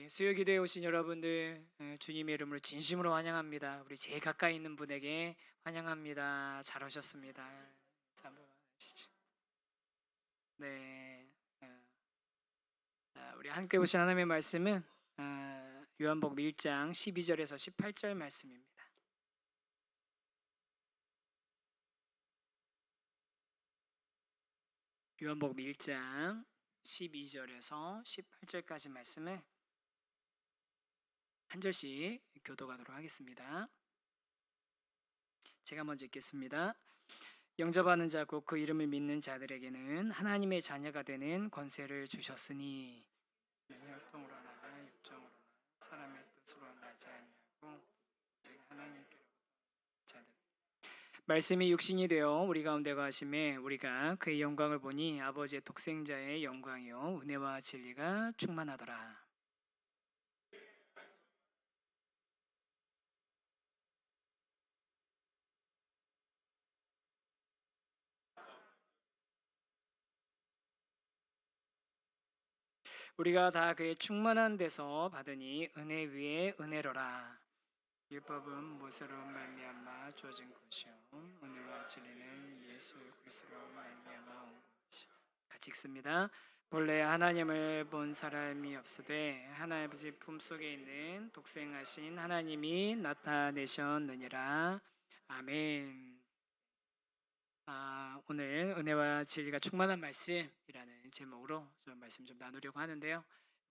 수요 기도에 오신 여러분들 주님의 이름으로 진심으로 환영합니다. 우리 제일 가까이 있는 분에게 환영합니다. 잘 오셨습니다. 한번 하시죠. 네, 자, 우리 함께 보신 하나님의 말씀은 요한복음 1장 12절에서 18절 말씀입니다. 요한복음 1장 12절에서 18절까지 말씀을 한 절씩 교독하도록 하겠습니다. 제가 먼저 읽겠습니다. 영접하는 자 곧 그 이름을 믿는 자들에게는 하나님의 자녀가 되는 권세를 주셨으니 혈통으로나 육정으로나 사람의 뜻으로 나지 아니하고 오직 하나님께로부터 자들. 말씀이 육신이 되어 우리 가운데 거하심에 우리가 그의 영광을 보니 아버지의 독생자의 영광이요 은혜와 진리가 충만하더라. 우리가 다 그의 충만한 데서 받으니 은혜 위에 은혜로라. 율법은 모세로 말미암아 주어진 것이요 은혜와 진리는 예수 그리스도로 말미암아 온 것이요. 같이 읽습니다. 본래 하나님을 본 사람이 없으되 하나님 아버지 품속에 있는 독생하신 하나님이 나타내셨느니라. 아멘. 오늘 은혜와 진리가 충만한 말씀이라는 제목으로 좀 말씀 좀 나누려고 하는데요.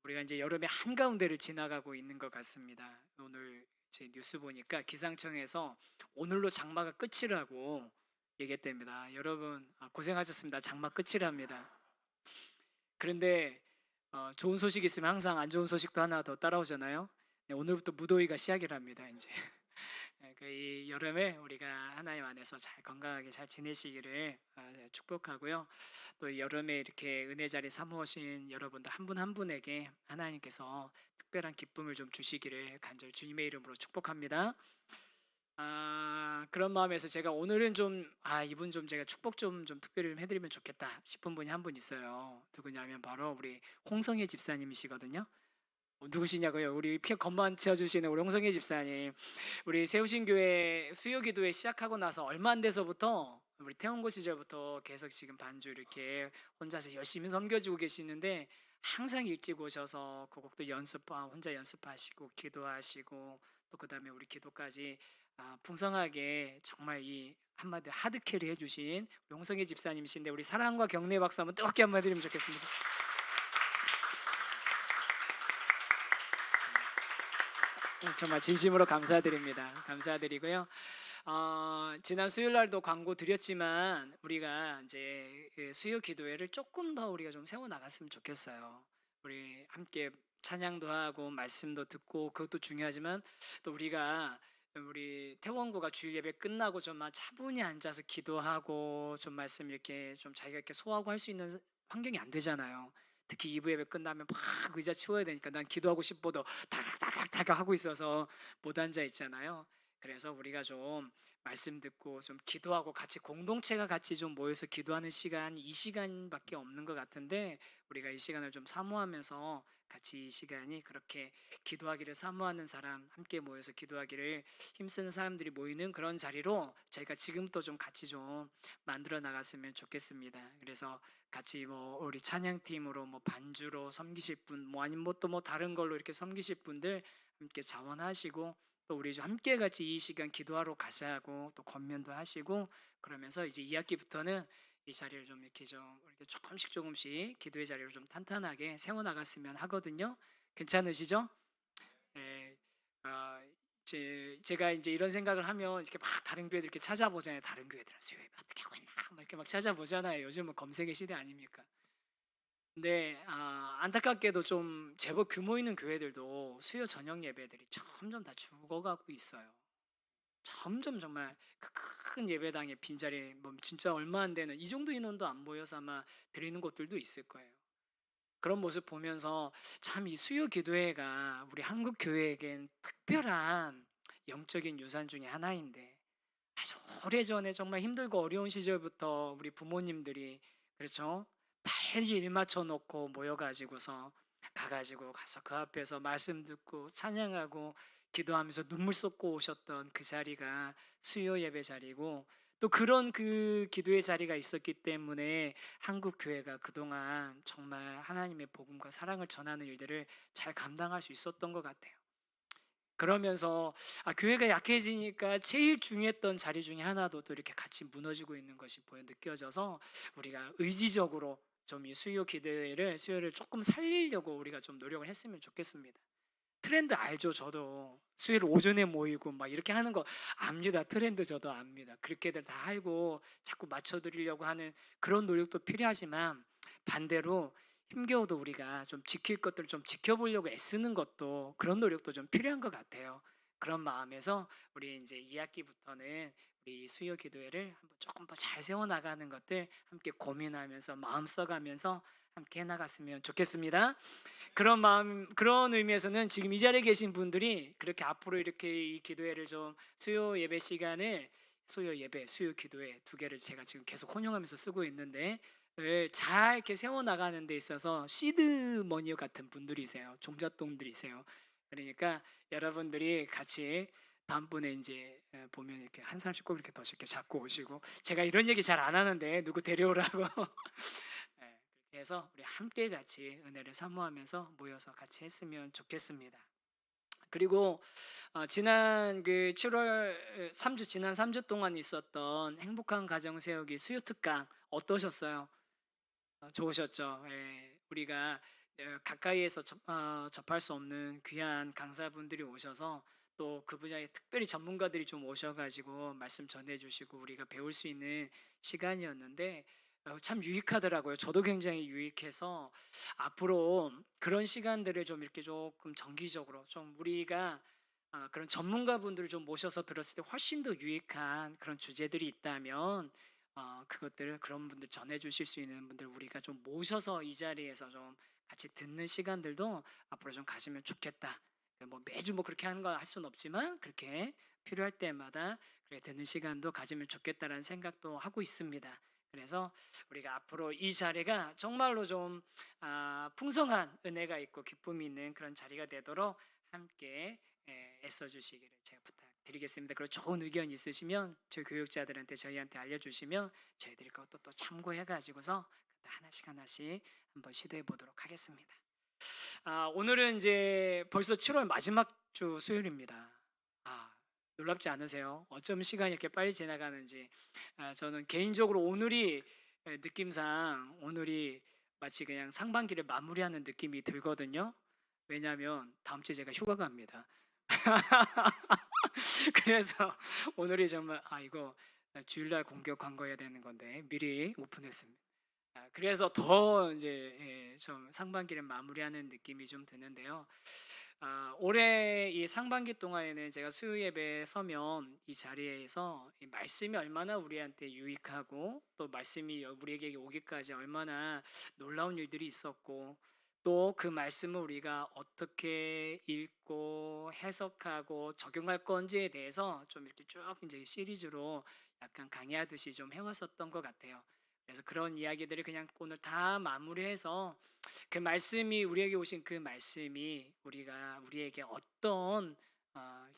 우리가 이제 여름의 한가운데를 지나가고 있는 것 같습니다. 오늘 제 뉴스 보니까 기상청에서 오늘로 장마가 끝이라고 얘기했답니다. 여러분 고생하셨습니다. 장마 끝이랍니다. 그런데 좋은 소식 있으면 항상 안 좋은 소식도 하나 더 따라오잖아요. 네, 오늘부터 무더위가 시작이랍니다. 이제 이 여름에 우리가 하나님 안에서 잘 건강하게 잘 지내시기를 축복하고요. 또 여름에 이렇게 은혜 자리 사모하신 여러분들 한 분 한 분에게 하나님께서 특별한 기쁨을 좀 주시기를 간절히 주님의 이름으로 축복합니다. 그런 마음에서 제가 오늘은 좀 이분 좀 제가 축복 좀 특별히 좀 해드리면 좋겠다 싶은 분이 한 분 있어요. 누구냐면 바로 우리 홍성혜 집사님이시거든요. 누구시냐고요? 우리 피 겉만 채워주시는 우리 홍성혜 집사님. 우리 세우신 교회 수요 기도회 시작하고 나서 얼마 안 돼서부터 우리 태원고 시절부터 계속 지금 반주 이렇게 혼자서 열심히 섬겨주고 계시는데 항상 일찍 오셔서 그 곡도 혼자 연습하시고 기도하시고 또 그다음에 우리 기도까지 풍성하게 정말 이 한마디 하드캐리 해주신 우리 홍성혜 집사님이신데 우리 사랑과 격려의 박수 한번 뜨겁게 한번 해드리면 좋겠습니다. 정말 진심으로 감사드립니다. 감사드리고요. 지난 수요일 날도 광고 드렸지만 우리가 이제 수요 기도회를 조금 더 우리가 좀 세워 나갔으면 좋겠어요. 우리 함께 찬양도 하고 말씀도 듣고 그것도 중요하지만 또 우리 태원고가 주일 예배 끝나고 좀 차분히 앉아서 기도하고 좀 말씀 이렇게 좀 자기가 이렇게 소화하고 할 수 있는 환경이 안 되잖아요. 특히 2부 예배 끝나면 막 의자 치워야 되니까 난 기도하고 싶어도 달각달각 하고 있어서 못 앉아 있잖아요. 그래서 우리가 좀 말씀 듣고 좀 기도하고 같이 공동체가 같이 좀 모여서 기도하는 시간 이 시간밖에 없는 것 같은데 우리가 이 시간을 좀 사모하면서 같이 이 시간이 그렇게 기도하기를 사모하는 사람 함께 모여서 기도하기를 힘쓰는 사람들이 모이는 그런 자리로 저희가 지금부터 좀 같이 좀 만들어 나갔으면 좋겠습니다. 그래서 같이 뭐 우리 찬양팀으로 뭐 반주로 섬기실 분, 뭐 아니면 뭐 또 뭐 다른 걸로 이렇게 섬기실 분들 함께 자원하시고 또 우리 좀 함께 같이 이 시간 기도하러 가자고 또 권면도 하시고 그러면서 이제 2학기부터는 이 자리를 좀 이렇게 조금씩 기도의 자리를 좀 탄탄하게 세워 나갔으면 하거든요. 괜찮으시죠? 네. 제가 이제 이런 생각을 하면 이렇게 막 다른 교회들 이렇게 찾아보잖아요. 다른 교회들은 수요 예배 어떻게 하고 있나 막 이렇게 막 찾아보잖아요. 요즘은 검색의 시대 아닙니까? 근데 안타깝게도 좀 제법 규모 있는 교회들도 수요 저녁 예배들이 점점 다 죽어가고 있어요. 점점 정말 그 큰 예배당에 빈자리 뭐 진짜 얼마 안 되는 이 정도 인원도 안 모여서 아마 드리는 곳들도 있을 거예요. 그런 모습 보면서 참 이 수요 기도회가 우리 한국 교회에겐 특별한 영적인 유산 중에 하나인데 아주 오래전에 정말 힘들고 어려운 시절부터 우리 부모님들이 그렇죠? 빨리 일 맞춰 놓고 모여가지고서 가서 그 앞에서 말씀 듣고 찬양하고 기도하면서 눈물 쏟고 오셨던 그 자리가 수요 예배 자리고, 또 그런 그 기도의 자리가 있었기 때문에 한국 교회가 그동안 정말 하나님의 복음과 사랑을 전하는 일들을 잘 감당할 수 있었던 것 같아요. 그러면서 교회가 약해지니까 제일 중요했던 자리 중에 하나도 또 이렇게 같이 무너지고 있는 것이 보여 느껴져서, 우리가 의지적으로 좀 이 수요를 조금 살리려고 우리가 좀 노력을 했으면 좋겠습니다. 트렌드 알죠? 저도 수요일 오전에 모이고 막 이렇게 하는 거 압니다. 트렌드 저도 압니다. 그렇게들 다 알고 자꾸 맞춰드리려고 하는 그런 노력도 필요하지만, 반대로 힘겨워도 우리가 좀 지킬 것들을 좀 지켜보려고 애쓰는 것도, 그런 노력도 좀 필요한 것 같아요. 그런 마음에서 우리 이제 2학기부터는 우리 수요 기도회를 한번 조금 더 잘 세워 나가는 것들 함께 고민하면서 마음 써가면서 함께 해나갔으면 좋겠습니다. 그런 마음, 그런 의미에서는 지금 이 자리에 계신 분들이 그렇게 앞으로 이렇게 이 기도회를 좀 수요 예배 시간을 수요 예배, 수요 기도회 두 개를 제가 지금 계속 혼용하면서 쓰고 있는데, 잘 이렇게 세워 나가는 데 있어서 시드머니 같은 분들이세요. 종잣돈들이세요. 그러니까 여러분들이 같이 다음번에 이제 보면 이렇게 한 사람씩 꼭 이렇게 더 이렇게 잡고 오시고, 제가 이런 얘기 잘 안 하는데 누구 데려오라고 예, 그렇게 해서 우리 함께 같이 은혜를 사모하면서 모여서 같이 했으면 좋겠습니다. 그리고 지난 그 7월 3주 지난 3주 동안 있었던 행복한 가정 세우기 수요 특강 어떠셨어요? 좋으셨죠? 예, 우리가 가까이에서 접할 수 없는 귀한 강사분들이 오셔서, 또 그 분야의 특별히 전문가들이 좀 오셔가지고 말씀 전해주시고 우리가 배울 수 있는 시간이었는데, 참 유익하더라고요. 저도 굉장히 유익해서 앞으로 그런 시간들을 좀 이렇게 조금 정기적으로 좀 우리가 그런 전문가분들을 좀 모셔서 들었을 때 훨씬 더 유익한 그런 주제들이 있다면, 그것들을 그런 분들 전해주실 수 있는 분들 우리가 좀 모셔서 이 자리에서 좀 같이 듣는 시간들도 앞으로 좀 가지면 좋겠다. 뭐 매주 뭐 그렇게 하는 거 할 수는 없지만, 그렇게 필요할 때마다 그렇게 듣는 시간도 가지면 좋겠다라는 생각도 하고 있습니다. 그래서 우리가 앞으로 이 자리가 정말로 좀 풍성한 은혜가 있고 기쁨이 있는 그런 자리가 되도록 함께 애써 주시기를 제가 부탁드리겠습니다. 그리고 좋은 의견 있으시면 저희 교육자들한테 저희한테 알려주시면 저희들이 그것도 또 참고해 가지고서 하나씩 하나씩 한번 시도해 보도록 하겠습니다. 오늘은 이제 벌써 7월 마지막 주 수요일입니다. 놀랍지 않으세요? 어쩜 시간이 이렇게 빨리 지나가는지. 저는 개인적으로 오늘이 느낌상 오늘이 마치 그냥 상반기를 마무리하는 느낌이 들거든요. 왜냐하면 다음 주에 제가 휴가 갑니다. 그래서 오늘이 정말 이거 주일날 공격 광고해야 되는 건데 미리 오픈했습니다. 그래서 더 이제 좀 상반기를 마무리하는 느낌이 좀 드는데요. 올해 이 상반기 동안에는 제가 수요 예배에 서면 이 자리에서 이 말씀이 얼마나 우리한테 유익하고, 또 말씀이 우리에게 오기까지 얼마나 놀라운 일들이 있었고, 또 그 말씀을 우리가 어떻게 읽고 해석하고 적용할 건지에 대해서 좀 이렇게 쭉 이제 시리즈로 약간 강의하듯이 좀 해왔었던 것 같아요. 그래서 그런 이야기들을 그냥 오늘 다 마무리해서, 그 말씀이 우리에게 오신 그 말씀이 우리에게 어떤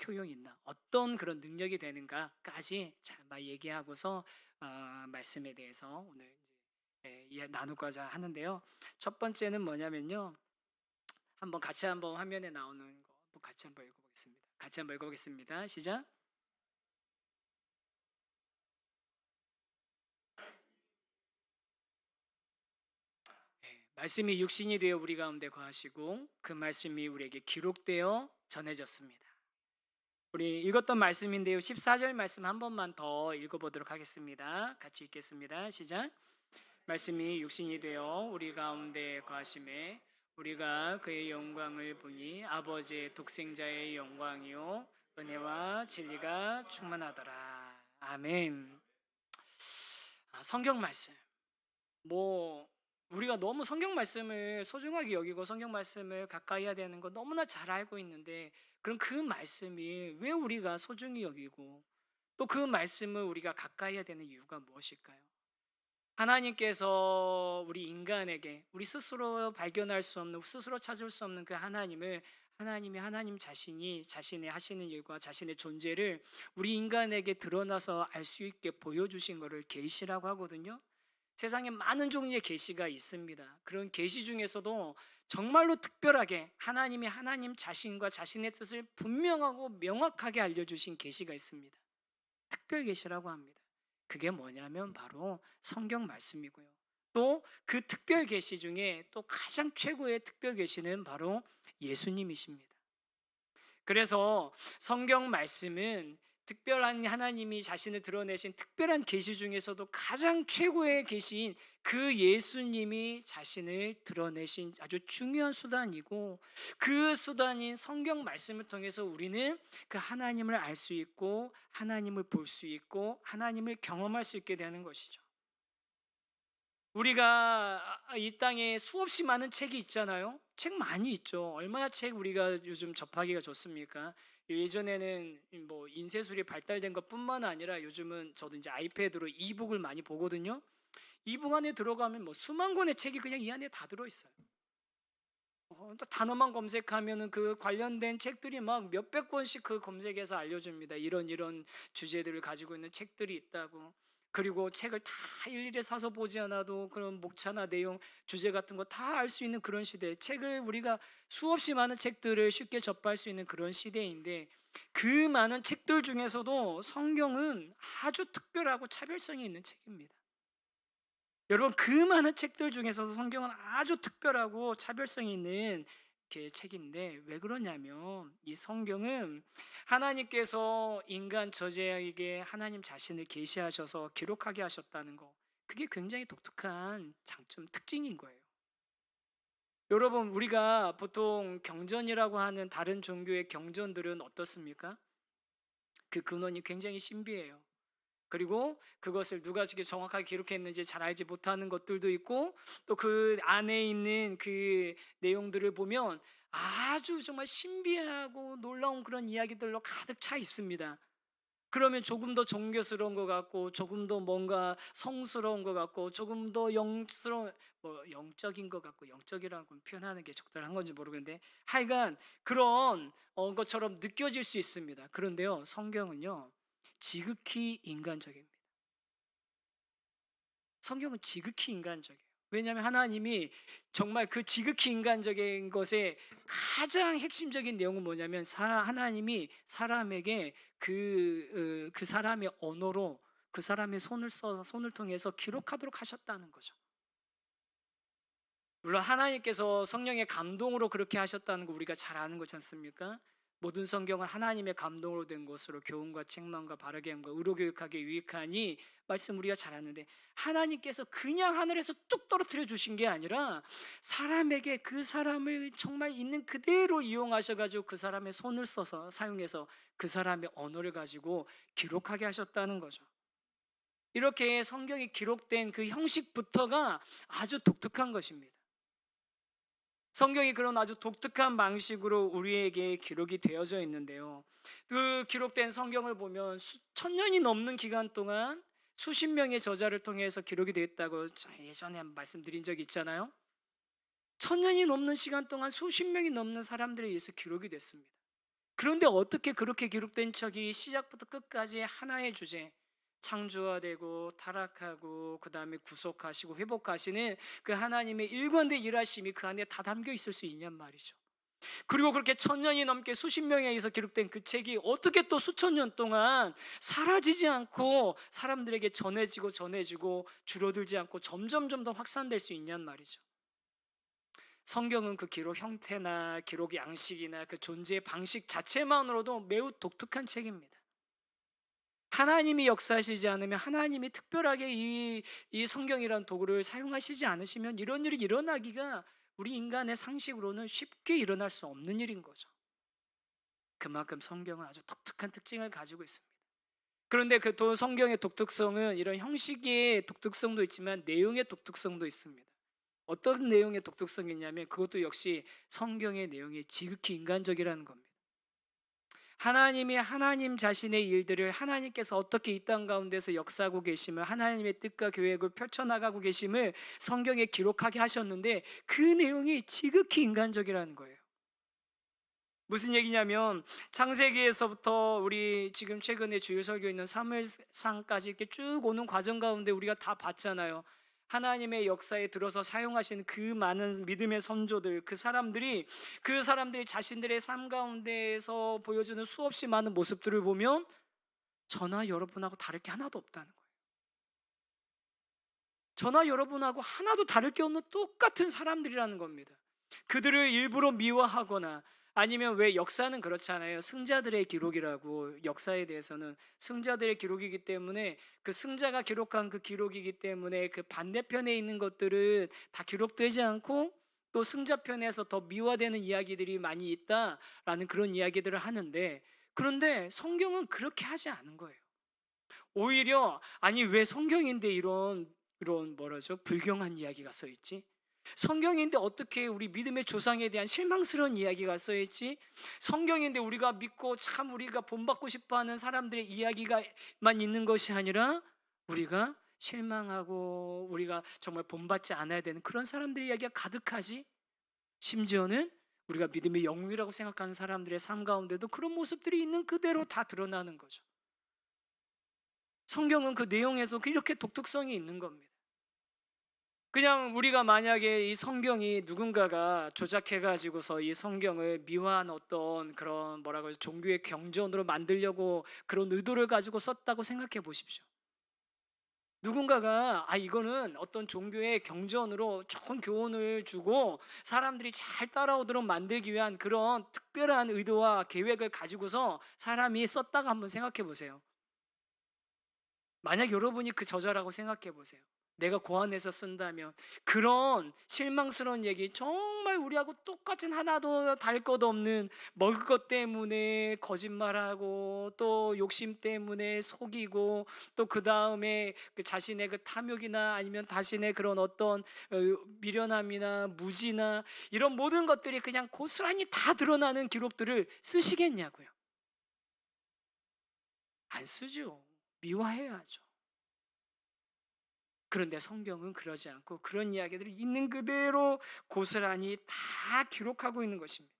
효용이 있나, 어떤 그런 능력이 되는가까지 잘 얘기하고서 말씀에 대해서 오늘 이제 나누고자 하는데요. 첫 번째는 뭐냐면요. 한번 같이 한번 화면에 나오는 거 한번 같이 한번 읽어보겠습니다. 같이 한번 읽어보겠습니다. 시작. 말씀이 육신이 되어 우리 가운데 거하시고 그 말씀이 우리에게 기록되어 전해졌습니다. 우리 읽었던 말씀인데요. 14절 말씀 한 번만 더 읽어보도록 하겠습니다. 같이 읽겠습니다. 시작. 말씀이 육신이 되어 우리 가운데 거하심에 우리가 그의 영광을 보니 아버지의 독생자의 영광이요 은혜와 진리가 충만하더라. 아멘. 성경 말씀. 우리가 너무 성경 말씀을 소중하게 여기고 성경 말씀을 가까이 해야 되는 거 너무나 잘 알고 있는데, 그럼 그 말씀이 왜 우리가 소중히 여기고 또 그 말씀을 우리가 가까이 해야 되는 이유가 무엇일까요? 하나님께서 우리 인간에게 우리 스스로 발견할 수 없는, 스스로 찾을 수 없는 그 하나님을, 하나님이 하나님 자신이 자신의 하시는 일과 자신의 존재를 우리 인간에게 드러나서 알 수 있게 보여주신 것을 계시라고 하거든요. 세상에 많은 종류의 계시가 있습니다. 그런 계시 중에서도 정말로 특별하게 하나님이 하나님 자신과 자신의 뜻을 분명하고 명확하게 알려주신 계시가 있습니다. 특별 계시라고 합니다. 그게 뭐냐면 바로 성경 말씀이고요. 또 그 특별 계시 중에 또 가장 최고의 특별 계시는 바로 예수님이십니다. 그래서 성경 말씀은 특별한 하나님이 자신을 드러내신 특별한 계시 중에서도 가장 최고의 계시인 그 예수님이 자신을 드러내신 아주 중요한 수단이고, 그 수단인 성경 말씀을 통해서 우리는 그 하나님을 알 수 있고 하나님을 볼 수 있고 하나님을 경험할 수 있게 되는 것이죠. 우리가 이 땅에 수없이 많은 책이 있잖아요. 책 많이 있죠. 얼마나 책 우리가 요즘 접하기가 좋습니까? 예전에는 뭐 인쇄술이 발달된 것뿐만 아니라 요즘은 저도 이제 아이패드로 이북을 많이 보거든요. 이북 안에 들어가면 뭐 수만 권의 책이 그냥 이 안에 다 들어 있어요. 또 단어만 검색하면은 그 관련된 책들이 막 몇백 권씩 그 검색해서 알려줍니다. 이런 주제들을 가지고 있는 책들이 있다고. 그리고 책을 다 일일이 사서 보지 않아도 그런 목차나 내용, 주제 같은 거 다 알 수 있는 그런 시대. 책을 우리가 수없이 많은 책들을 쉽게 접할 수 있는 그런 시대인데, 그 많은 책들 중에서도 성경은 아주 특별하고 차별성이 있는 책입니다. 여러분, 그 많은 책들 중에서도 성경은 아주 특별하고 차별성이 있는 책인데, 왜 그러냐면 이 성경은 하나님께서 인간 저자에게 하나님 자신을 계시하셔서 기록하게 하셨다는 거, 그게 굉장히 독특한 장점, 특징인 거예요. 여러분, 우리가 보통 경전이라고 하는 다른 종교의 경전들은 어떻습니까? 그 근원이 굉장히 신비해요. 그리고 그것을 누가 이렇게 정확하게 기록했는지 잘 알지 못하는 것들도 있고, 또 그 안에 있는 그 내용들을 보면 아주 정말 신비하고 놀라운 그런 이야기들로 가득 차 있습니다. 그러면 조금 더 종교스러운 것 같고, 조금 더 뭔가 성스러운 것 같고, 조금 더 영스러운, 뭐 영적인 것 같고, 영적이라고 표현하는 게 적절한 건지 모르겠는데, 하여간 그런 것처럼 느껴질 수 있습니다. 그런데요, 성경은요 지극히 인간적입니다. 성경은 지극히 인간적이에요. 왜냐하면 하나님이 정말 그 지극히 인간적인 것의 가장 핵심적인 내용은 뭐냐면, 하나님이 사람에게 그 사람의 언어로 그 사람의 손을 통해서 기록하도록 하셨다는 거죠. 물론 하나님께서 성령의 감동으로 그렇게 하셨다는 거 우리가 잘 아는 거지 않습니까? 모든 성경은 하나님의 감동으로 된 것으로 교훈과 책망과 바르게 함과 의로 교육하게 유익하니, 말씀 우리가 잘 아는데, 하나님께서 그냥 하늘에서 뚝 떨어뜨려 주신 게 아니라 사람에게 그 사람을 정말 있는 그대로 이용하셔가지고 그 사람의 손을 써서 사용해서 그 사람의 언어를 가지고 기록하게 하셨다는 거죠. 이렇게 성경에 기록된 그 형식부터가 아주 독특한 것입니다. 성경이 그런 아주 독특한 방식으로 우리에게 기록이 되어져 있는데요, 그 기록된 성경을 보면 수천 년이 넘는 기간 동안 수십 명의 저자를 통해서 기록이 되었다고 예전에 말씀드린 적이 있잖아요. 천 년이 넘는 시간 동안 수십 명이 넘는 사람들에 의해서 기록이 됐습니다. 그런데 어떻게 그렇게 기록된 척이 시작부터 끝까지 하나의 주제, 창조화되고 타락하고 그 다음에 구속하시고 회복하시는 그 하나님의 일관된 일하심이 그 안에 다 담겨 있을 수 있냔 말이죠. 그리고 그렇게 천 년이 넘게 수십 명에 의해서 기록된 그 책이 어떻게 또 수천 년 동안 사라지지 않고 사람들에게 전해지고 줄어들지 않고 점점 더 확산될 수 있냔 말이죠. 성경은 그 기록 형태나 기록 양식이나 그 존재의 방식 자체만으로도 매우 독특한 책입니다. 하나님이 역사하시지 않으면, 하나님이 특별하게 이 성경이라는 도구를 사용하시지 않으시면 이런 일이 일어나기가 우리 인간의 상식으로는 쉽게 일어날 수 없는 일인 거죠. 그만큼 성경은 아주 독특한 특징을 가지고 있습니다. 그런데 그 성경의 독특성은 이런 형식의 독특성도 있지만 내용의 독특성도 있습니다. 어떤 내용의 독특성이 있냐면, 그것도 역시 성경의 내용이 지극히 인간적이라는 겁니다. 하나님이 하나님 자신의 일들을 하나님께서 어떻게 이 땅 가운데서 역사하고 계심을, 하나님의 뜻과 계획을 펼쳐나가고 계심을 성경에 기록하게 하셨는데 그 내용이 지극히 인간적이라는 거예요. 무슨 얘기냐면 창세기에서부터 우리 지금 최근에 주일 설교 있는 사무엘상까지 이렇게 쭉 오는 과정 가운데 우리가 다 봤잖아요. 하나님의 역사에 들어서 사용하신 그 많은 믿음의 선조들, 그 사람들이 자신들의 삶 가운데에서 보여주는 수없이 많은 모습들을 보면 저나 여러분하고 다를 게 하나도 없다는 거예요. 저나 여러분하고 하나도 다를 게 없는 똑같은 사람들이라는 겁니다. 그들을 일부러 미워하거나, 아니면, 왜 역사는 그렇잖아요. 승자들의 기록이라고, 역사에 대해서는 승자들의 기록이기 때문에, 그 승자가 기록한 그 기록이기 때문에 그 반대편에 있는 것들은 다 기록되지 않고 또 승자편에서 더 미화되는 이야기들이 많이 있다라는 그런 이야기들을 하는데, 그런데 성경은 그렇게 하지 않은 거예요. 오히려, 아니 왜 성경인데 이런 뭐라죠? 불경한 이야기가 써 있지? 성경인데 어떻게 우리 믿음의 조상에 대한 실망스러운 이야기가 써 있지? 성경인데 우리가 믿고 참 우리가 본받고 싶어하는 사람들의 이야기가만 있는 것이 아니라 우리가 실망하고 우리가 정말 본받지 않아야 되는 그런 사람들의 이야기가 가득하지? 심지어는 우리가 믿음의 영웅이라고 생각하는 사람들의 삶 가운데도 그런 모습들이 있는 그대로 다 드러나는 거죠. 성경은 그 내용에서 이렇게 독특성이 있는 겁니다. 그냥 우리가 만약에 이 성경이 누군가가 조작해가지고서 이 성경을 미화한 어떤 그런 뭐라고 해서 종교의 경전으로 만들려고 그런 의도를 가지고 썼다고 생각해 보십시오. 누군가가 이거는 어떤 종교의 경전으로 좋은 교훈을 주고 사람들이 잘 따라오도록 만들기 위한 그런 특별한 의도와 계획을 가지고서 사람이 썼다고 한번 생각해 보세요. 만약 여러분이 그 저자라고 생각해 보세요. 내가 고안해서 쓴다면 그런 실망스러운 얘기, 정말 우리하고 똑같은 하나도 다를 것 없는, 먹을 것 때문에 거짓말하고 또 욕심 때문에 속이고 또 그 다음에 그 자신의 그 탐욕이나 아니면 자신의 그런 어떤 미련함이나 무지나 이런 모든 것들이 그냥 고스란히 다 드러나는 기록들을 쓰시겠냐고요. 안 쓰죠. 미화해야죠. 그런데 성경은 그러지 않고 그런 이야기들을 있는 그대로 고스란히 다 기록하고 있는 것입니다.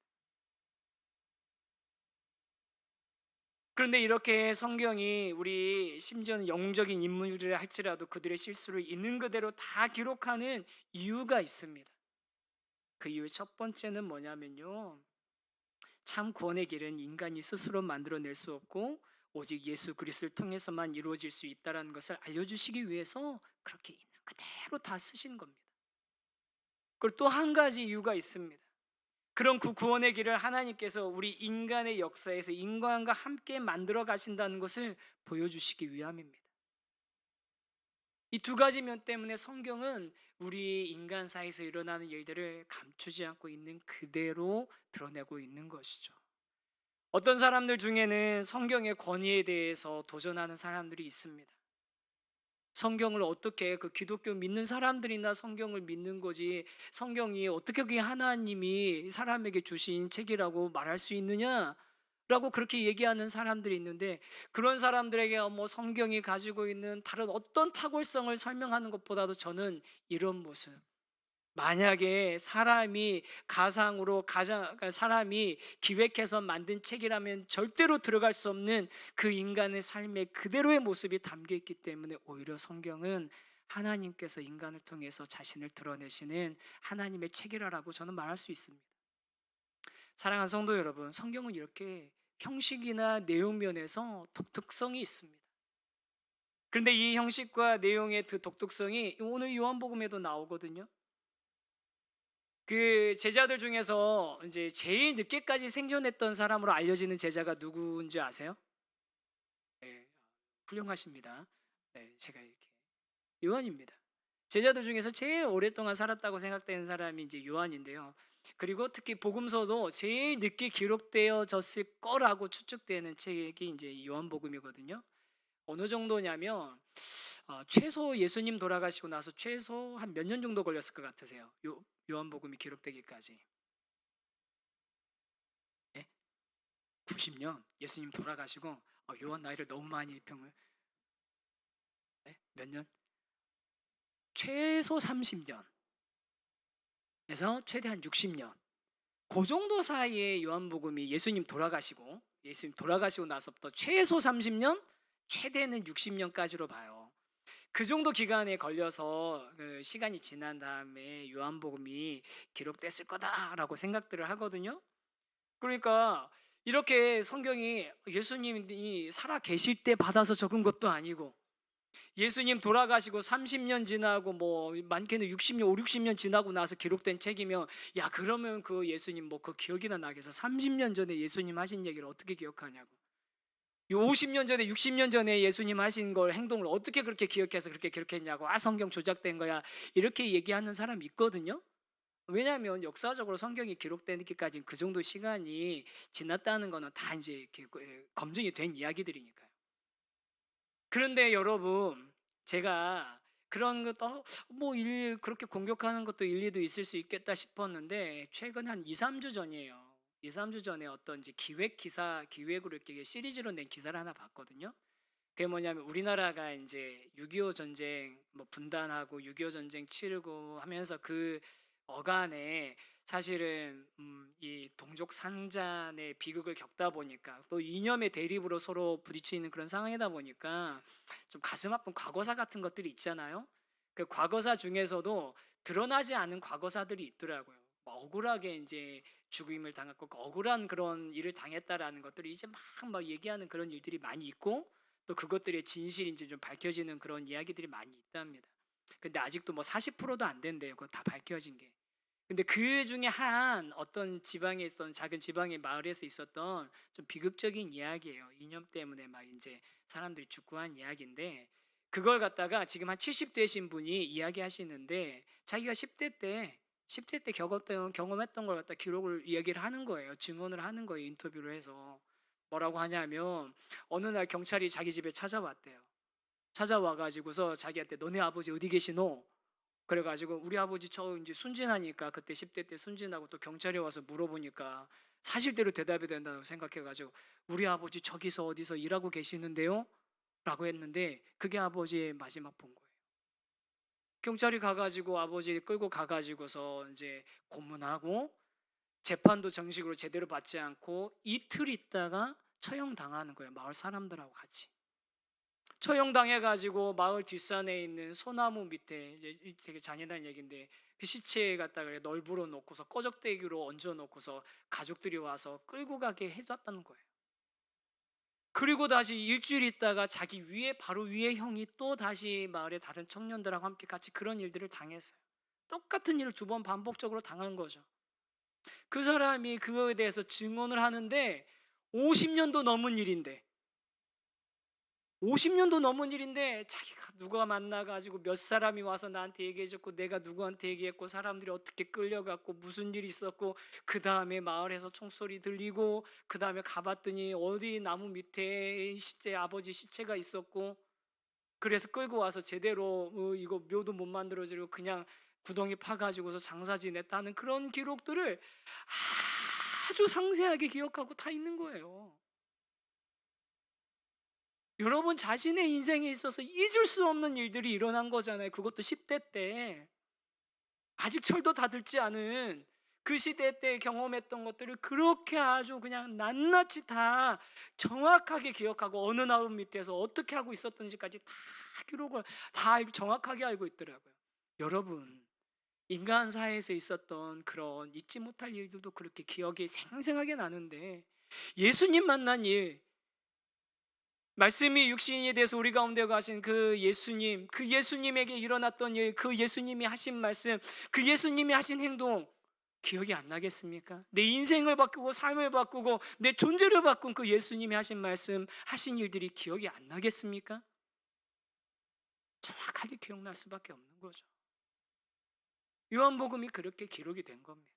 그런데 이렇게 성경이 우리 심지어는 영웅적인 인물이라 할지라도 그들의 실수를 있는 그대로 다 기록하는 이유가 있습니다. 그 이유 첫 번째는 뭐냐면요, 참 구원의 길은 인간이 스스로 만들어낼 수 없고 오직 예수 그리스도를 통해서만 이루어질 수 있다는 것을 알려주시기 위해서 그렇게 있는 그대로 다 쓰신 겁니다. 그리고 또 한 가지 이유가 있습니다. 그런 그 구원의 길을 하나님께서 우리 인간의 역사에서 인간과 함께 만들어 가신다는 것을 보여주시기 위함입니다. 이 두 가지 면 때문에 성경은 우리 인간 사이에서 일어나는 일들을 감추지 않고 있는 그대로 드러내고 있는 것이죠. 어떤 사람들 중에는 성경의 권위에 대해서 도전하는 사람들이 있습니다. 성경을 어떻게, 그 기독교 믿는 사람들이나 성경을 믿는 거지, 성경이 어떻게 그게 하나님이 사람에게 주신 책이라고 말할 수 있느냐? 라고 그렇게 얘기하는 사람들이 있는데, 그런 사람들에게 뭐 성경이 가지고 있는 다른 어떤 탁월성을 설명하는 것보다도 저는 이런 모습, 만약에 사람이 그러니까 사람이 기획해서 만든 책이라면 절대로 들어갈 수 없는 그 인간의 삶의 그대로의 모습이 담겨 있기 때문에 오히려 성경은 하나님께서 인간을 통해서 자신을 드러내시는 하나님의 책이라고 저는 말할 수 있습니다. 사랑하는 성도 여러분, 성경은 이렇게 형식이나 내용 면에서 독특성이 있습니다. 그런데 이 형식과 내용의 그 독특성이 오늘 요한복음에도 나오거든요. 그 제자들 중에서 이제 제일 늦게까지 생존했던 사람으로 알려지는 제자가 누구인지 아세요? 네, 훌륭하십니다. 네, 제가 이렇게 요한입니다. 제자들 중에서 제일 오랫동안 살았다고 생각되는 사람이 이제 요한인데요. 그리고 특히 복음서도 제일 늦게 기록되어졌을 거라고 추측되는 책이 이제 요한복음이거든요. 어느 정도냐면 최소 예수님 돌아가시고 나서 최소 한 몇 년 정도 걸렸을 것 같으세요? 요한복음이 기록되기까지. 네? 90년 예수님 돌아가시고 요한 나이를 너무 많이 평을 네? 몇 년? 최소 30년에서 최대한 60년 그 정도 사이에 요한복음이 예수님 돌아가시고 나서부터 최소 30년 최대는 60년까지로 봐요. 그 정도 기간에 걸려서 그 시간이 지난 다음에 요한복음이 기록됐을 거다라고 생각들을 하거든요. 그러니까 이렇게 성경이 예수님이 살아 계실 때 받아서 적은 것도 아니고 예수님 돌아가시고 30년 지나고 뭐 많게는 60년, 5, 60년 지나고 나서 기록된 책이면 야 그러면 그 예수님 뭐 그 기억이나 나겠어. 30년 전에 예수님 하신 얘기를 어떻게 기억하냐고. 50년 전에 60년 전에 예수님 하신 걸 행동을 어떻게 그렇게 기억해서 그렇게 기록했냐고. 성경 조작된 거야. 이렇게 얘기하는 사람이 있거든요. 왜냐하면 역사적으로 성경이 기록되기까지 그 정도 시간이 지났다는 거는 다 이제 이렇게 검증이 된 이야기들이니까요. 그런데 여러분, 제가 그런 것도 그렇게 공격하는 것도 일리도 있을 수 있겠다 싶었는데 최근 한 2, 3주 전이에요. 2, 3주 전에 어떤 이제 기획으로 이렇게 시리즈로 낸 기사를 하나 봤거든요. 그게 뭐냐면 우리나라가 이제 6.25 전쟁 분단하고 6.25 전쟁 치르고 하면서 그 어간에 사실은 이 동족 상잔의 비극을 겪다 보니까 또 이념의 대립으로 서로 부딪히는 그런 상황이다 보니까 좀 가슴 아픈 과거사 같은 것들이 있잖아요. 그 과거사 중에서도 드러나지 않은 과거사들이 있더라고요. 억울하게 이제 죽임을 당했고 억울한 그런 일을 당했다라는 것들이 이제 막 얘기하는 그런 일들이 많이 있고 또 그것들의 진실인지 좀 밝혀지는 그런 이야기들이 많이 있답니다. 근데 아직도 40%도 안 된대요. 그거 다 밝혀진 게. 근데 그 중에 한 어떤 지방에 있던 작은 지방의 마을에서 있었던 좀 비극적인 이야기예요. 이념 때문에 막 이제 사람들이 죽고 한 이야기인데 그걸 갖다가 지금 한 70대신 분이 이야기하시는데 자기가 10대 때 경험했던 걸 갖다 기록을 이야기를 하는 거예요. 증언을 하는 거예요. 인터뷰를 해서. 뭐라고 하냐면 어느 날 경찰이 자기 집에 찾아왔대요. 찾아와가지고서 자기한테 너네 아버지 어디 계시노? 그래가지고 우리 아버지 저 이제 순진하니까 그때 10대 때 순진하고 또 경찰이 와서 물어보니까 사실대로 대답이 된다고 생각해가지고 우리 아버지 저기서 어디서 일하고 계시는데요? 라고 했는데 그게 아버지의 마지막 본 거예요. 경찰이 가가지고 아버지 끌고 가가지고서 이제 고문하고 재판도 정식으로 제대로 받지 않고 이틀 있다가 처형당하는 거예요. 마을 사람들하고 같이. 처형당해가지고 마을 뒷산에 있는 소나무 밑에 이제 되게 잔인한 얘기인데 그 시체 갖다가 널브러 놓고서 꺼적대기로 얹어 놓고서 가족들이 와서 끌고 가게 해줬다는 거예요. 그리고 다시 일주일 있다가 자기 바로 위에 형이 또 다시 마을의 다른 청년들하고 함께 같이 그런 일들을 당했어요. 똑같은 일을 2번 반복적으로 당한 거죠. 그 사람이 그거에 대해서 증언을 하는데 50년도 넘은 일인데 50년도 넘은 일인데 자기가 누가 만나가지고 몇 사람이 와서 나한테 얘기해줬고 내가 누구한테 얘기했고 사람들이 어떻게 끌려갔고 무슨 일이 있었고 그 다음에 마을에서 총소리 들리고 그 다음에 가봤더니 어디 나무 밑에 아버지 시체가 있었고 그래서 끌고 와서 제대로 이거 묘도 못 만들어지고 그냥 구덩이 파가지고서 장사 지냈다는 그런 기록들을 아주 상세하게 기억하고 다 있는 거예요. 여러분 자신의 인생에 있어서 잊을 수 없는 일들이 일어난 거잖아요. 그것도 10대 때 아직 철도 다 들지 않은 그 시대 때 경험했던 것들을 그렇게 아주 그냥 낱낱이 다 정확하게 기억하고 어느 나무 밑에서 어떻게 하고 있었던지까지 다 기록을 정확하게 알고 있더라고요. 여러분 인간 사회에서 있었던 그런 잊지 못할 일들도 그렇게 기억이 생생하게 나는데 예수님 만난 일 말씀이 육신이 돼서 우리 가운데 가신 그 예수님, 그 예수님에게 일어났던 일, 그 예수님이 하신 말씀, 그 예수님이 하신 행동 기억이 안 나겠습니까? 내 인생을 바꾸고 삶을 바꾸고 내 존재를 바꾼 그 예수님이 하신 말씀, 하신 일들이 기억이 안 나겠습니까? 정확하게 기억날 수밖에 없는 거죠. 요한복음이 그렇게 기록이 된 겁니다.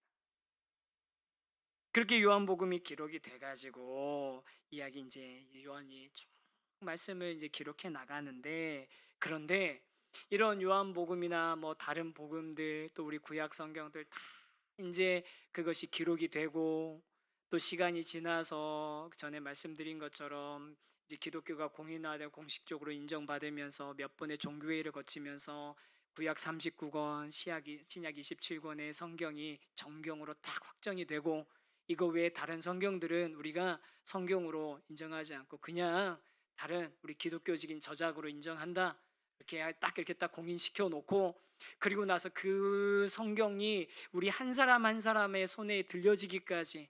그렇게 요한복음이 기록이 돼가지고 이야기 이제 요한이 쭉 말씀을 이제 기록해 나가는데 그런데 이런 요한복음이나 다른 복음들 또 우리 구약 성경들 다 이제 그것이 기록이 되고 또 시간이 지나서 전에 말씀드린 것처럼 이제 기독교가 공인화되고 공식적으로 인정받으면서 몇 번의 종교회의를 거치면서 구약 39권, 신약 27권의 성경이 정경으로 딱 확정이 되고, 이거 외에 다른 성경들은 우리가 성경으로 인정하지 않고 그냥 다른 우리 기독교적인 저작으로 인정한다, 이렇게 딱 공인시켜 놓고, 그리고 나서 그 성경이 우리 한 사람 한 사람의 손에 들려지기까지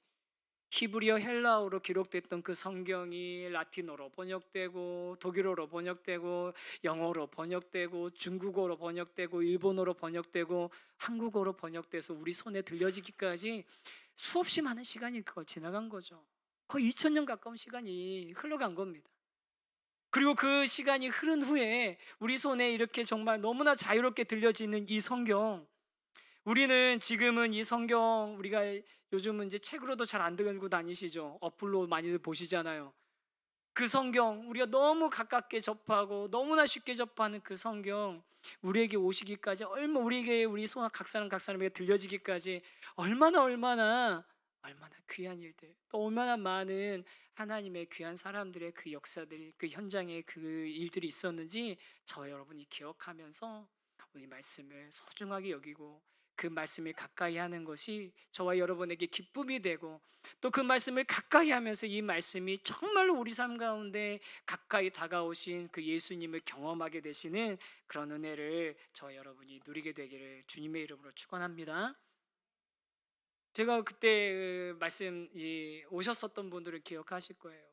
히브리어 헬라어로 기록됐던 그 성경이 라틴어로 번역되고, 독일어로 번역되고, 영어로 번역되고, 중국어로 번역되고, 일본어로 번역되고, 한국어로 번역돼서 우리 손에 들려지기까지 수없이 많은 시간이 지나간 거죠. 거의 2000년 가까운 시간이 흘러간 겁니다. 그리고 그 시간이 흐른 후에 우리 손에 이렇게 정말 너무나 자유롭게 들려지는 이 성경, 우리는 지금은 이 성경, 우리가 요즘은 이제 책으로도 잘 안 들고 다니시죠. 어플로 많이들 보시잖아요. 그 성경, 우리가 너무 가깝게 접하고 너무나 쉽게 접하는 그 성경, 우리에게 오시기까지, 우리에게, 우리 각 사람 각 사람에게 들려지기까지 얼마나 귀한 일들, 또 얼마나 많은 하나님의 귀한 사람들의 그 역사들, 그 현장에 그 일들이 있었는지 저 여러분이 기억하면서 우리 말씀을 소중하게 여기고 그 말씀을 가까이 하는 것이 저와 여러분에게 기쁨이 되고, 또 그 말씀을 가까이 하면서 이 말씀이 정말로 우리 삶 가운데 가까이 다가오신 그 예수님을 경험하게 되시는 그런 은혜를 저와 여러분이 누리게 되기를 주님의 이름으로 축원합니다. 제가 그때 그 말씀 오셨었던 분들을 기억하실 거예요.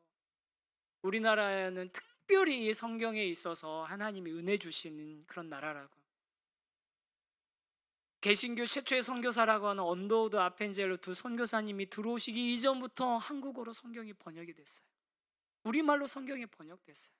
우리나라는 특별히 이 성경에 있어서 하나님이 은혜 주시는 그런 나라라고. 개신교 최초의 선교사라고 하는 언더우드 아펜젤로 두 선교사님이 들어오시기 이전부터 한국어로 성경이 번역이 됐어요. 우리말로 성경이 번역됐어요.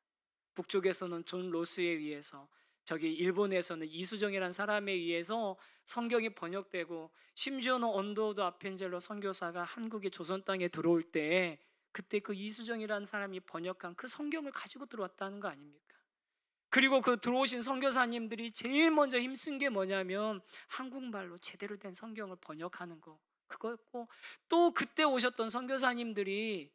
북쪽에서는 존 로스에 의해서, 저기 일본에서는 이수정이라는 사람에 의해서 성경이 번역되고, 심지어는 언더우드 아펜젤로 선교사가 한국의 조선 땅에 들어올 때 그때 그 이수정이라는 사람이 번역한 그 성경을 가지고 들어왔다는 거 아닙니까? 그리고 그 들어오신 선교사님들이 제일 먼저 힘쓴 게 뭐냐면 한국말로 제대로 된 성경을 번역하는 거, 그거였고, 또 그때 오셨던 선교사님들이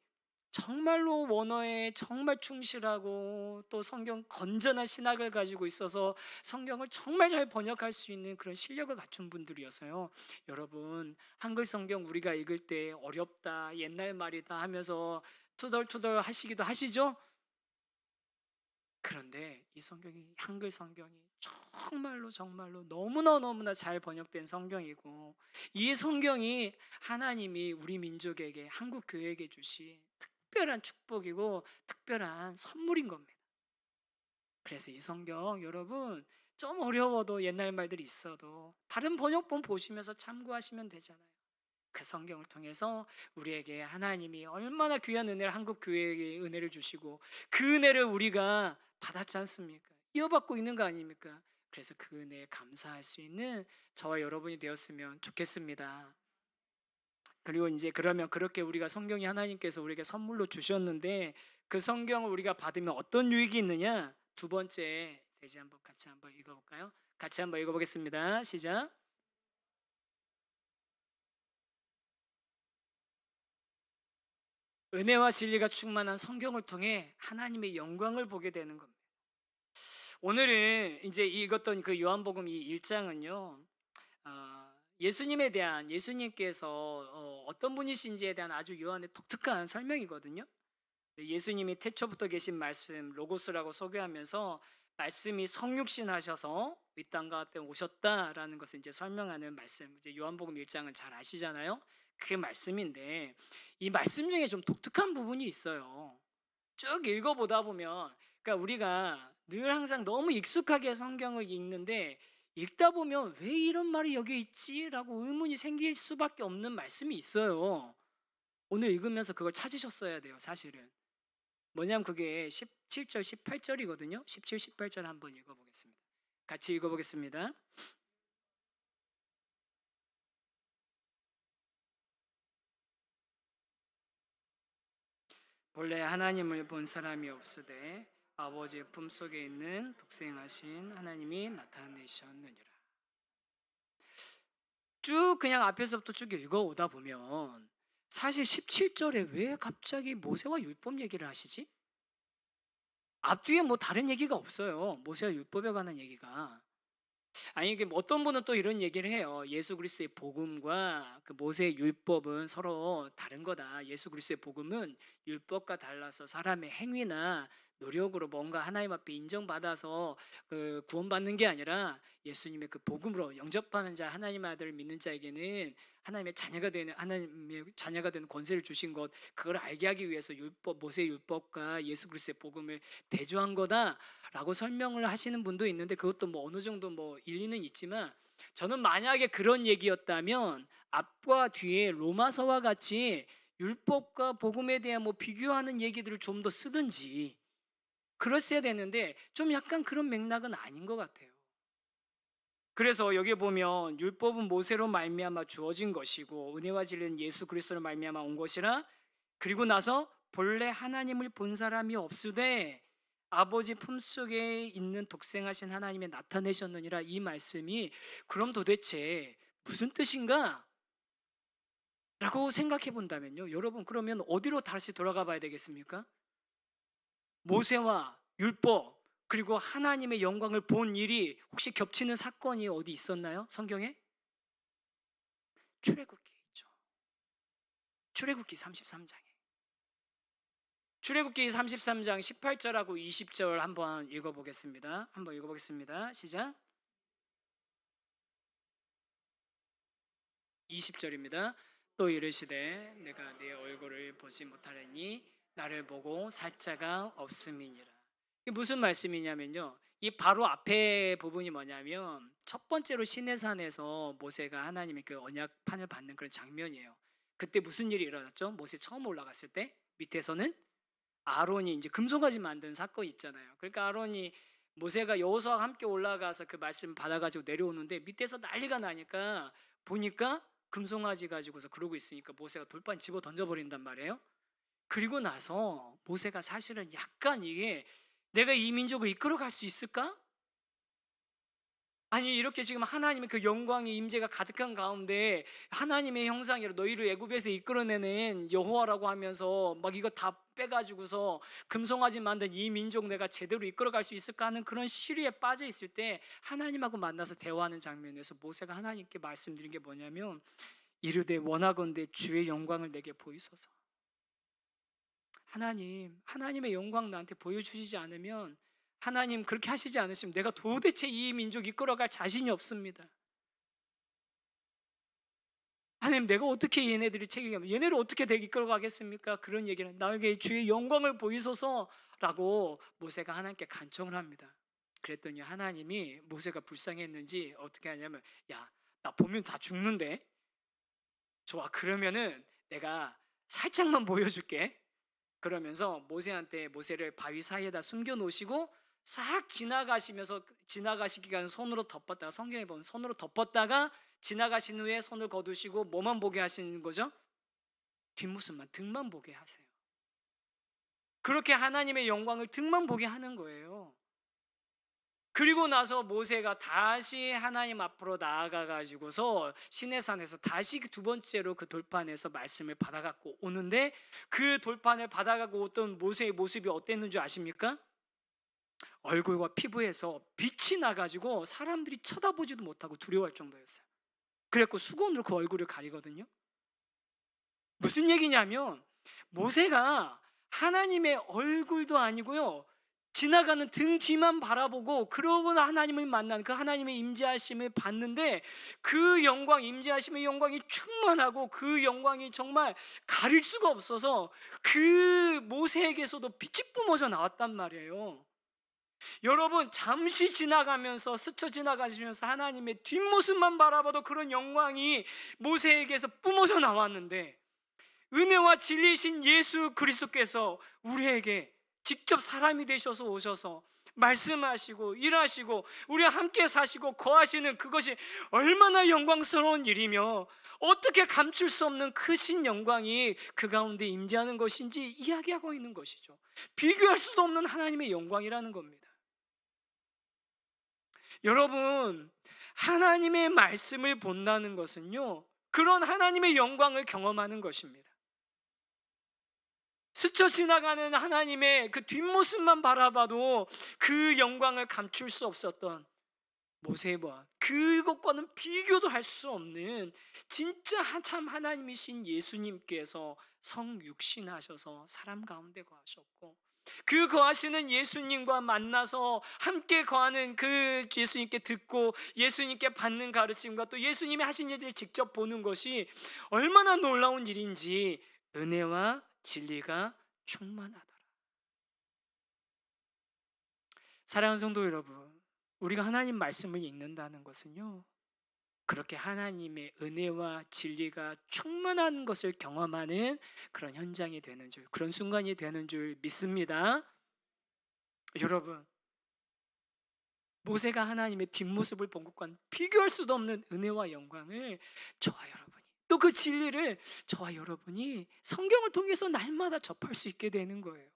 정말로 원어에 정말 충실하고 또 성경 건전한 신학을 가지고 있어서 성경을 정말 잘 번역할 수 있는 그런 실력을 갖춘 분들이어서요. 여러분, 한글 성경 우리가 읽을 때 어렵다, 옛날 말이다 하면서 투덜투덜 하시기도 하시죠? 그런데 이 성경이, 한글 성경이 정말로 너무나 잘 번역된 성경이고, 이 성경이 하나님이 우리 민족에게, 한국 교회에게 주신 특별한 축복이고 특별한 선물인 겁니다. 그래서 이 성경 여러분, 좀 어려워도 옛날 말들이 있어도 다른 번역본 보시면서 참고하시면 되잖아요. 그 성경을 통해서 우리에게 하나님이 얼마나 귀한 은혜를, 한국 교회에게 은혜를 주시고 그 은혜를 우리가 받았지 않습니까? 이어받고 있는 거 아닙니까? 그래서 그 은혜에 감사할 수 있는 저와 여러분이 되었으면 좋겠습니다. 그리고 이제 그러면 그렇게 우리가 성경이 하나님께서 우리에게 선물로 주셨는데 그 성경을 우리가 받으면 어떤 유익이 있느냐? 두 번째, 같이 한번 읽어볼까요? 같이 한번 읽어보겠습니다. 시작. 은혜와 진리가 충만한 성경을 통해 하나님의 영광을 보게 되는 겁니다. 오늘은 이제 읽었던 그 요한복음 이 1장은요, 예수님에 대한, 예수님께서 어떤 분이신지에 대한 아주 요한의 독특한 설명이거든요. 예수님이 태초부터 계신 말씀, 로고스라고 소개하면서 말씀이 성육신 하셔서 이 땅 가운데 오셨다라는 것을 이제 설명하는 말씀, 이제 요한복음 1장은 잘 아시잖아요. 그게 말씀인데, 이 말씀 중에 좀 독특한 부분이 있어요. 쭉 읽어보다 보면, 그러니까 우리가 늘 항상 너무 익숙하게 성경을 읽는데 읽다 보면 왜 이런 말이 여기 있지라고 의문이 생길 수밖에 없는 말씀이 있어요. 오늘 읽으면서 그걸 찾으셨어야 돼요, 사실은. 뭐냐면 그게 17절, 18절이거든요. 17, 18절 한번 읽어보겠습니다. 같이 읽어보겠습니다. 본래 하나님을 본 사람이 없으되 아버지의 품속에 있는 독생하신 하나님이 나타내셨느니라. 쭉 그냥 앞에서부터 쭉 읽어오다 보면 사실 17절에 왜 갑자기 모세와 율법 얘기를 하시지? 앞뒤에 뭐 다른 얘기가 없어요. 모세와 율법에 관한 얘기가. 아니 이게 뭐 어떤 분은 또 이런 얘기를 해요. 예수 그리스도의 복음과 그 모세의 율법은 서로 다른 거다. 예수 그리스도의 복음은 율법과 달라서 사람의 행위나 노력으로 뭔가 하나님 앞에 인정받아서 그 구원받는 게 아니라 예수님의 그 복음으로 영접하는 자, 하나님 아들을 믿는 자에게는 하나님의 자녀가 되는 권세를 주신 것, 그걸 알게 하기 위해서 율법, 모세의 율법과 예수 그리스도의 복음을 대조한 거다라고 설명을 하시는 분도 있는데, 그것도 뭐 어느 정도 뭐 일리는 있지만, 저는 만약에 그런 얘기였다면 앞과 뒤에 로마서와 같이 율법과 복음에 대한 뭐 비교하는 얘기들을 좀 더 쓰든지 그랬어야 되는데, 좀 약간 그런 맥락은 아닌 것 같아요. 그래서 여기 보면 율법은 모세로 말미암아 주어진 것이고 은혜와 진리는 예수 그리스도로 말미암아 온 것이라, 그리고 나서 본래 하나님을 본 사람이 없으되 아버지 품속에 있는 독생하신 하나님의 나타내셨느니라. 이 말씀이 그럼 도대체 무슨 뜻인가? 라고 생각해 본다면요, 여러분, 그러면 어디로 다시 돌아가 봐야 되겠습니까? 모세와 율법 그리고 하나님의 영광을 본 일이 혹시 겹치는 사건이 어디 있었나요? 성경에? 출애굽기에 있죠. 출애굽기 33장에. 출애굽기 33장 18절하고 20절 한번 읽어보겠습니다. 시작. 20절입니다. 또 이르시되 내가 네 얼굴을 보지 못하려니 나를 보고 살 자가 없음이니라. 이게 무슨 말씀이냐면요, 이 바로 앞에 부분이 뭐냐면 첫 번째로 시내산에서 모세가 하나님의 그 언약판을 받는 그런 장면이에요. 그때 무슨 일이 일어났죠? 모세 처음 올라갔을 때 밑에서는 아론이 이제 금송아지 만든 사건이 있잖아요. 그러니까 아론이, 모세가 여호수아와 함께 올라가서 그 말씀 받아가지고 내려오는데 밑에서 난리가 나니까 보니까 금송아지 가지고서 그러고 있으니까 모세가 돌판 집어 던져버린단 말이에요. 그리고 나서 모세가 사실은 약간 이게, 내가 이 민족을 이끌어갈 수 있을까? 아니 이렇게 지금 하나님의 그 영광의 임재가 가득한 가운데 하나님의 형상으로 너희를 애굽에서 이끌어내는 여호와라고 하면서 막 이거 다 빼가지고서 금송아지 만든 이 민족 내가 제대로 이끌어갈 수 있을까 하는 그런 시리에 빠져 있을 때 하나님하고 만나서 대화하는 장면에서 모세가 하나님께 말씀드린 게 뭐냐면, 이르되 원하건대 주의 영광을 내게 보이소서. 하나님의 영광 나한테 보여주시지 않으면, 하나님 그렇게 하시지 않으시면 내가 도대체 이 민족 이끌어갈 자신이 없습니다. 하나님, 내가 어떻게 얘네들을 책임하면 얘네를 어떻게 이끌어가겠습니까? 그런 얘기는 나에게 주의 영광을 보이소서라고 모세가 하나님께 간청을 합니다. 그랬더니 하나님이 모세가 불쌍했는지 어떻게 하냐면, 야, 나 보면 다 죽는데? 좋아, 그러면은 내가 살짝만 보여줄게. 그러면서 모세를 바위 사이에다 숨겨 놓으시고 싹 지나가시기가 손으로 덮었다가, 성경에 보면 손으로 덮었다가 지나가신 후에 손을 거두시고 뭐만 보게 하시는 거죠? 뒷모습만, 등만 보게 하세요. 그렇게 하나님의 영광을 등만 보게 하는 거예요. 그리고 나서 모세가 다시 하나님 앞으로 나아가 가지고서 시내산에서 다시 두 번째로 그 돌판에서 말씀을 받아갖고 오는데, 그 돌판을 받아가고 오던 모세의 모습이 어땠는 줄 아십니까? 얼굴과 피부에서 빛이 나가지고 사람들이 쳐다보지도 못하고 두려워할 정도였어요. 그래갖고 수건으로 그 얼굴을 가리거든요. 무슨 얘기냐면 모세가 하나님의 얼굴도 아니고요, 지나가는 등 뒤만 바라보고 그러고 하나님을 만난 그 하나님의 임재하심을 봤는데, 그 영광, 임재하심의 영광이 충만하고 그 영광이 정말 가릴 수가 없어서 그 모세에게서도 빛이 뿜어져 나왔단 말이에요. 여러분, 잠시 지나가면서 스쳐 지나가시면서 하나님의 뒷모습만 바라봐도 그런 영광이 모세에게서 뿜어져 나왔는데, 은혜와 진리이신 예수 그리스도께서 우리에게 직접 사람이 되셔서 오셔서 말씀하시고 일하시고 우리와 함께 사시고 거하시는 그것이 얼마나 영광스러운 일이며 어떻게 감출 수 없는 크신 영광이 그 가운데 임재하는 것인지 이야기하고 있는 것이죠. 비교할 수도 없는 하나님의 영광이라는 겁니다. 여러분, 하나님의 말씀을 본다는 것은요, 그런 하나님의 영광을 경험하는 것입니다. 스쳐 지나가는 하나님의 그 뒷모습만 바라봐도 그 영광을 감출 수 없었던 모세와 그것과는 비교도 할 수 없는 진짜 참 하나님이신 예수님께서 성육신하셔서 사람 가운데 거하셨고, 그 거하시는 예수님과 만나서 함께 거하는 그 예수님께 듣고 예수님께 받는 가르침과 또 예수님이 하신 일들을 직접 보는 것이 얼마나 놀라운 일인지 은혜와 진리가 충만하더라. 사랑하는 성도 여러분, 우리가 하나님 말씀을 읽는다는 것은요, 그렇게 하나님의 은혜와 진리가 충만한 것을 경험하는 그런 현장이 되는 줄, 그런 순간이 되는 줄 믿습니다. 여러분, 모세가 하나님의 뒷모습을 본 것과는 비교할 수도 없는 은혜와 영광을 저와 여러분이, 또 그 진리를 저와 여러분이 성경을 통해서 날마다 접할 수 있게 되는 거예요.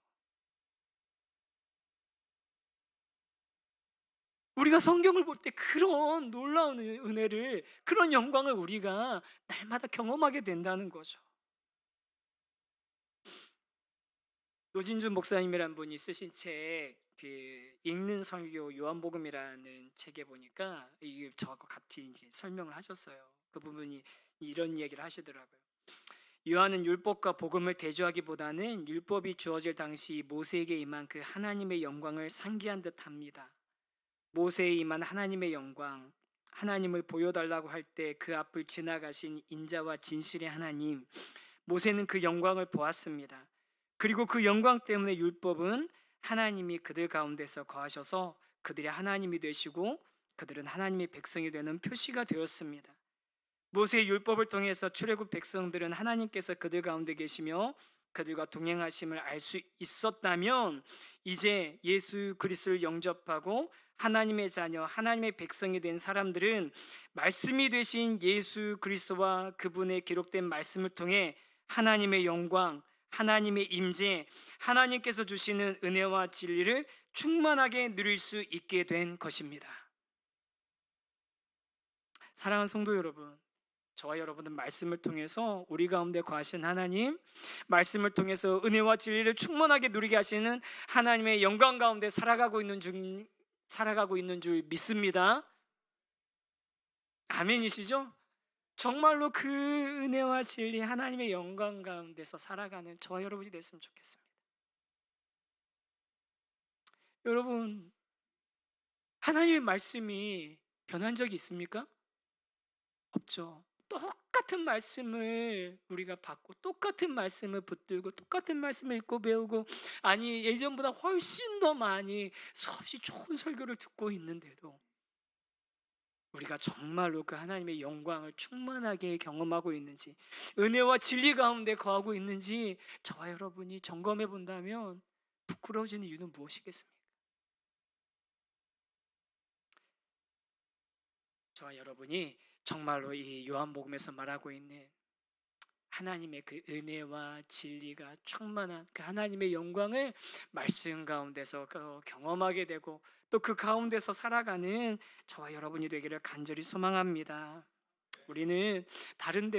우리가 성경을 볼 때 그런 놀라운 은혜를, 그런 영광을 우리가 날마다 경험하게 된다는 거죠. 노진준 목사님이란 분이 쓰신 책, 그 읽는 설교 요한복음이라는 책에 보니까 이게 저하고 같이 설명을 하셨어요. 그 부분이 이런 얘기를 하시더라고요. 요한은 율법과 복음을 대조하기보다는 율법이 주어질 당시 모세에게 임한 그 하나님의 영광을 상기한 듯합니다. 모세에 임한 하나님의 영광, 하나님을 보여달라고 할 때 그 앞을 지나가신 인자와 진실의 하나님, 모세는 그 영광을 보았습니다. 그리고 그 영광 때문에 율법은 하나님이 그들 가운데서 거하셔서 그들의 하나님이 되시고 그들은 하나님의 백성이 되는 표시가 되었습니다. 모세의 율법을 통해서 출애굽 백성들은 하나님께서 그들 가운데 계시며 그들과 동행하심을 알 수 있었다면, 이제 예수 그리스도를 영접하고 하나님의 자녀, 하나님의 백성이 된 사람들은 말씀이 되신 예수 그리스도와 그분의 기록된 말씀을 통해 하나님의 영광, 하나님의 임재, 하나님께서 주시는 은혜와 진리를 충만하게 누릴 수 있게 된 것입니다. 사랑하는 성도 여러분, 저와 여러분은 말씀을 통해서 우리 가운데 거하신 하나님, 말씀을 통해서 은혜와 진리를 충만하게 누리게 하시는 하나님의 영광 가운데 살아가고 있는 줄 믿습니다. 아멘이시죠? 정말로 그 은혜와 진리, 하나님의 영광 가운데서 살아가는 저와 여러분이 됐으면 좋겠습니다. 여러분, 하나님의 말씀이 변한 적이 있습니까? 없죠. 똑같은 말씀을 우리가 받고 똑같은 말씀을 붙들고 똑같은 말씀을 읽고 배우고, 아니 예전보다 훨씬 더 많이 수없이 좋은 설교를 듣고 있는데도 우리가 정말로 그 하나님의 영광을 충만하게 경험하고 있는지, 은혜와 진리 가운데 거하고 있는지 저와 여러분이 점검해 본다면 부끄러워지는 이유는 무엇이겠습니까? 저와 여러분이 정말로 이 요한복음에서 말하고 있는 하나님의 그 은혜와 진리가 충만한 그 하나님의 영광을 말씀 가운데서 경험하게 되고 또 그 가운데서 살아가는 저와 여러분이 되기를 간절히 소망합니다. 우리는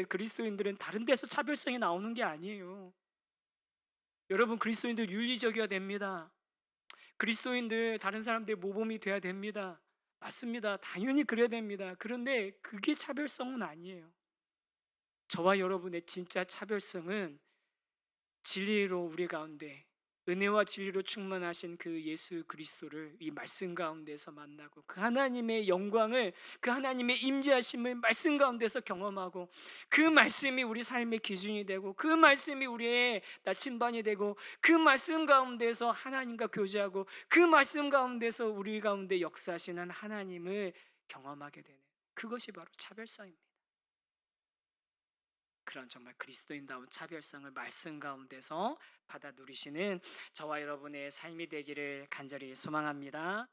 그리스도인들은 다른 데서 차별성이 나오는 게 아니에요. 여러분, 그리스도인들 윤리적이어야 됩니다. 그리스도인들 다른 사람들의 모범이 돼야 됩니다. 맞습니다. 당연히 그래야 됩니다. 그런데 그게 차별성은 아니에요. 저와 여러분의 진짜 차별성은 진리로 우리 가운데 은혜와 진리로 충만하신 그 예수 그리스도를 이 말씀 가운데서 만나고 그 하나님의 영광을, 그 하나님의 임재하심을 말씀 가운데서 경험하고 그 말씀이 우리 삶의 기준이 되고 그 말씀이 우리의 나침반이 되고 그 말씀 가운데서 하나님과 교제하고 그 말씀 가운데서 우리 가운데 역사하시는 하나님을 경험하게 되는, 그것이 바로 차별성입니다. 그런 정말 그리스도인다운 차별성을 말씀 가운데서 받아 누리시는 저와 여러분의 삶이 되기를 간절히 소망합니다.